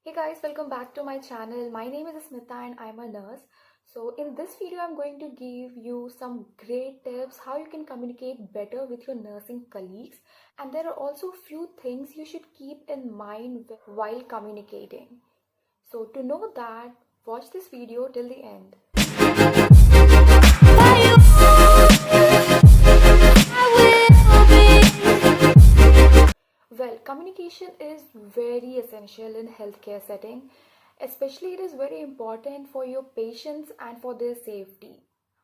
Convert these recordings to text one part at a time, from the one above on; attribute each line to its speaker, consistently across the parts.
Speaker 1: Hey guys, welcome back to my channel. My name is Smita and I'm a nurse. So in this video, I'm going to give you some great tips how you can communicate better with your nursing colleagues. And there are also few things you should keep in mind while communicating. So to know that, watch this video till the end. Well, communication is very essential in healthcare setting. Especially it is very important for your patients and for their safety.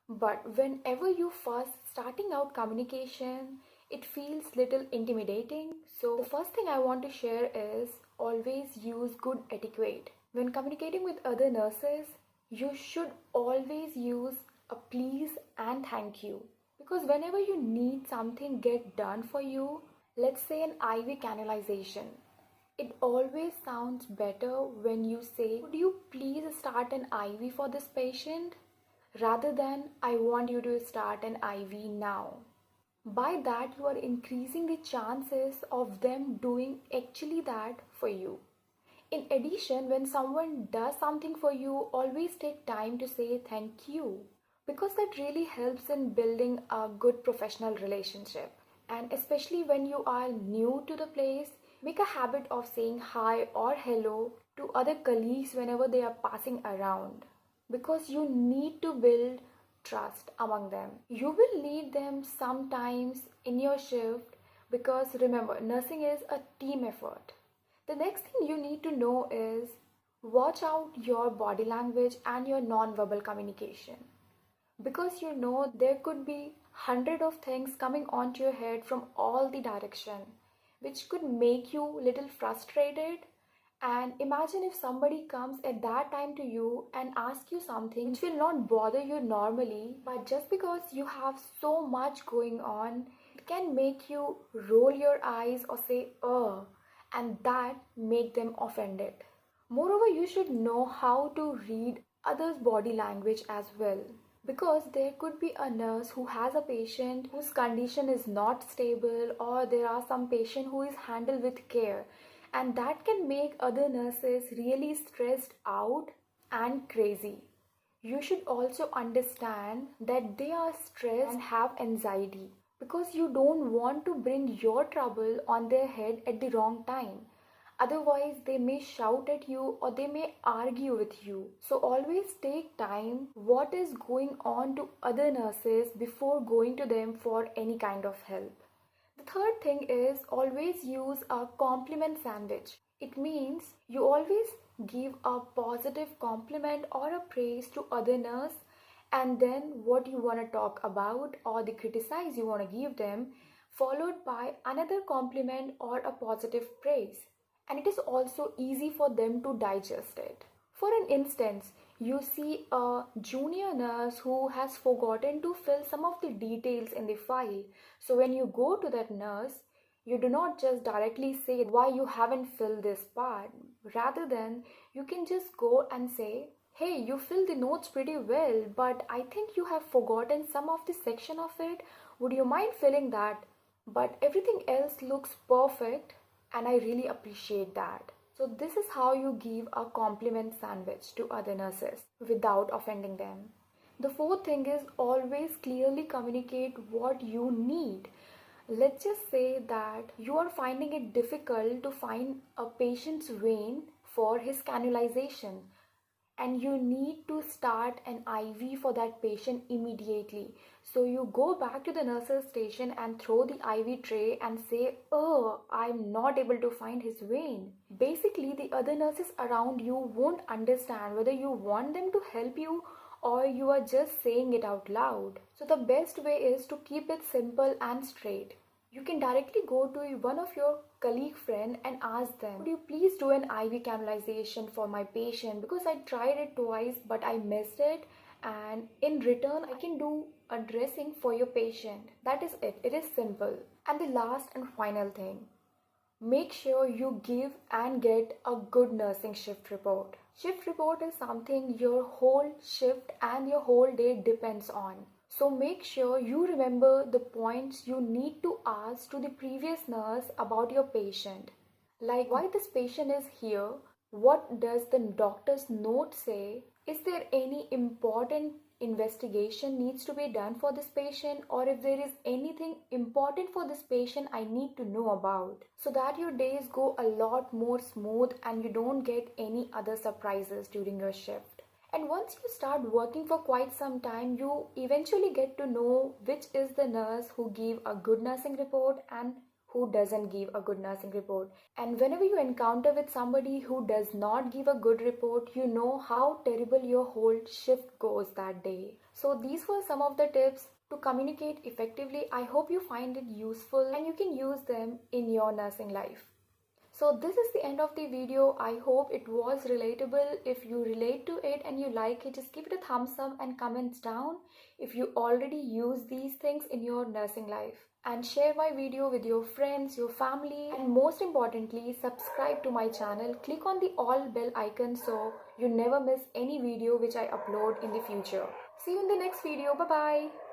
Speaker 1: But whenever you first starting out communication, it feels little intimidating. So the first thing I want to share is always use good etiquette. When communicating with other nurses, you should always use a please and thank you. Because whenever you need something get done for you, let's say an IV cannulization, it always sounds better when you say, "Could you please start an IV for this patient?" rather than, "I want you to start an IV now." By that, you are increasing the chances of them doing actually that for you. In addition, when someone does something for you, always take time to say thank you because that really helps in building a good professional relationship. And especially when you are new to the place, make a habit of saying hi or hello to other colleagues whenever they are passing around because you need to build trust among them. You will need them sometimes in your shift because remember, nursing is a team effort. The next thing you need to know is watch out your body language and your non-verbal communication because you know there could be hundred of things coming onto your head from all the direction which could make you little frustrated. And imagine if somebody comes at that time to you and asks you something which will not bother you normally, but just because you have so much going on, it can make you roll your eyes or say and that make them offended. Moreover, you should know how to read others' body language as well because there could be a nurse who has a patient whose condition is not stable, or there are some patient who is handled with care, and that can make other nurses really stressed out and crazy. You should also understand that they are stressed and have anxiety because you don't want to bring your trouble on their head at the wrong time. Otherwise, they may shout at you or they may argue with you. So, always take time what is going on to other nurses before going to them for any kind of help. The third thing is always use a compliment sandwich. It means you always give a positive compliment or a praise to other nurse, and then what you want to talk about or the criticize you want to give them, followed by another compliment or a positive praise. And it is also easy for them to digest it. For an instance, you see a junior nurse who has forgotten to fill some of the details in the file. So when you go to that nurse, you do not just directly say why you haven't filled this part. Rather than you can just go and say, "Hey, you filled the notes pretty well, but I think you have forgotten some of the section of it. Would you mind filling that? But everything else looks perfect and I really appreciate that." So this is how you give a compliment sandwich to other nurses without offending them. The fourth thing is always clearly communicate what you need. Let's just say that you are finding it difficult to find a patient's vein for his cannulization and you need to start an IV for that patient immediately. So you go back to the nurse's station and throw the IV tray and say, "Oh, I'm not able to find his vein." Basically, the other nurses around you won't understand whether you want them to help you or you are just saying it out loud. So the best way is to keep it simple and straight. You can directly go to one of your colleague friend and ask them, "Could you please do an IV cannulization for my patient because I tried it twice but I missed it, and in return I can do a dressing for your patient." That is it. It is simple. And the last and final thing, make sure you give and get a good nursing shift report. Shift report is something your whole shift and your whole day depends on. So make sure you remember the points you need to ask to the previous nurse about your patient. Like why this patient is here, What does the doctor's note say? Is there any important investigation needs to be done for this patient, or if there is anything important for this patient I need to know about, so that your days go a lot more smooth and you don't get any other surprises during your shift. And once you start working for quite some time, you eventually get to know which is the nurse who give a good nursing report and who doesn't give a good nursing report. And whenever you encounter with somebody who does not give a good report, you know how terrible your whole shift goes that day. So these were some of the tips to communicate effectively. I hope you find it useful and you can use them in your nursing life. So this is the end of the video. I hope it was relatable. If you relate to it and you like it, just give it a thumbs up and comments down if you already use these things in your nursing life. And share my video with your friends, your family, and most importantly, subscribe to my channel. Click on the all bell icon so you never miss any video which I upload in the future. See you in the next video. Bye bye.